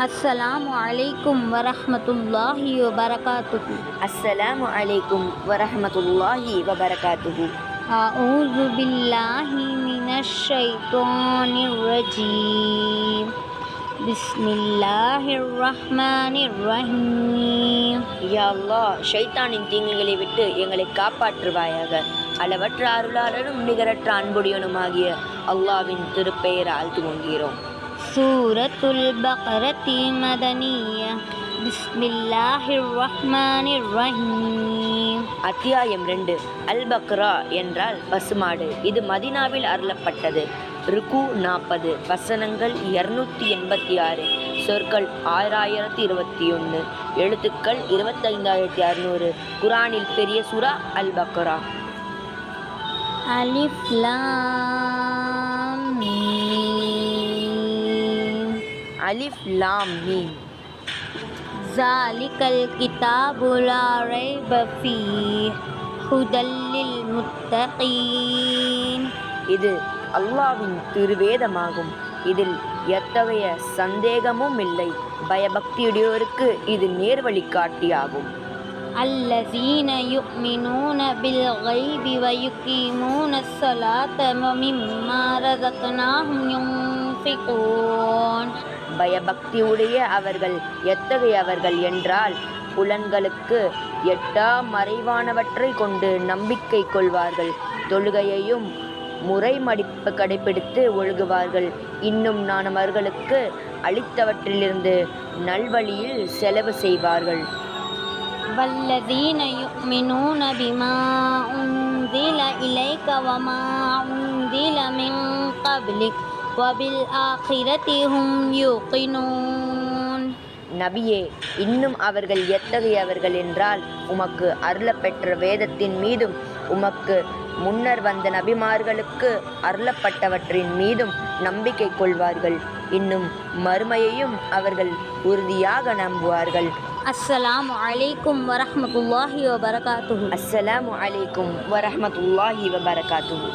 அஸ்ஸலாமு அலைக்கும் வரஹ்மத்துல்லாஹி வபரகாத்துஹு. அஸ்ஸலாமு அலைக்கும் வரஹ்மத்துல்லாஹி வபரகாத்துஹு. அஊது பில்லாஹி மினஷ் ஷைத்தானிர் ரஜீம். பிஸ்மில்லாஹிர் ரஹ்மானிர் ரஹீம். யா அல்லாஹ், ஷைத்தானின் தீங்குகளை விட்டு எங்களை காப்பாற்றுவாயாக. அளவற்ற அருளாளனும் நிகரற்ற அன்புடையனுமாகிய அல்லாஹ்வின் திருப்பெயரால் துவங்குகிறோம். சூரத்துல் பக்ரத்தி மதனிய. பிஸ்மில்லாஹிர் ரஹ்மானிர் ரஹீம். அத்தியாயம் 2. அல் பக்ரா என்றால் பசுமாடு. இது மதீனாவில் அருளப்பட்டது. ருக்கு 40, வசனங்கள் 286, சொற்கள் 6021, எழுத்துக்கள் 25600. குரானில் பெரிய சூரா அல் பக்ரா. அலிஃப் லாம் மீம். அலிஃப் லாம் மீம். ஸாலிகல் கிதாபு லா ரைப ஃபீஹ் ஹுதல் லில் முத்தகீன். இது அல்லாஹ்வின் திருவேதமாகும். இதில் எத்தகைய சந்தேகமும் இல்லை. பயபக்தியுடையோருக்கு இது நேர்வழி காட்டியாகும். அல்லஸீன யுமினூன பில் கைபி வ யுகீமூனஸ் ஸலாத்த வ மிம்மா ரஸக்னாஹும் யுன்ஃபிகூன். பயபக்தியுடைய அவர்கள் எத்தகையவர்கள் என்றால், புலன்களுக்கு எட்டா மறைவானவற்றை கொண்டு நம்பிக்கை கொள்வார்கள், தொழுகையையும் முறைமடிப்பு கடைபிடித்து ஒழுகுவார்கள். இன்னும் நான் அவர்களுக்கு அளித்தவற்றிலிருந்து நல்வழியில் செலவு செய்வார்கள். வல்லதீன யுமினூன பிமா உன்சில இலைக வமா உன்சில மின் கப்லிக் வபில் ஆகிரத்தி ஹும் யூகினூன். நபியே, இன்னும் அவர்கள் எத்தகையவர்கள் என்றால், உமக்கு அருளப்பெற்ற வேதத்தின் மீதும் உமக்கு முன்னர் வந்த நபிமார்களுக்கு அருளப்பட்டவற்றின் மீதும் நம்பிக்கை கொள்வார்கள். இன்னும் மறுமையையும் அவர்கள் உறுதியாக நம்புவார்கள். அஸ்ஸலாமு அலைக்கும் வரஹ்மத்துல்லாஹி வபரகாத்துஹு. அஸ்ஸலாமு அலைக்கும் வரஹ்மத்துல்லாஹி வபரகாத்துஹு.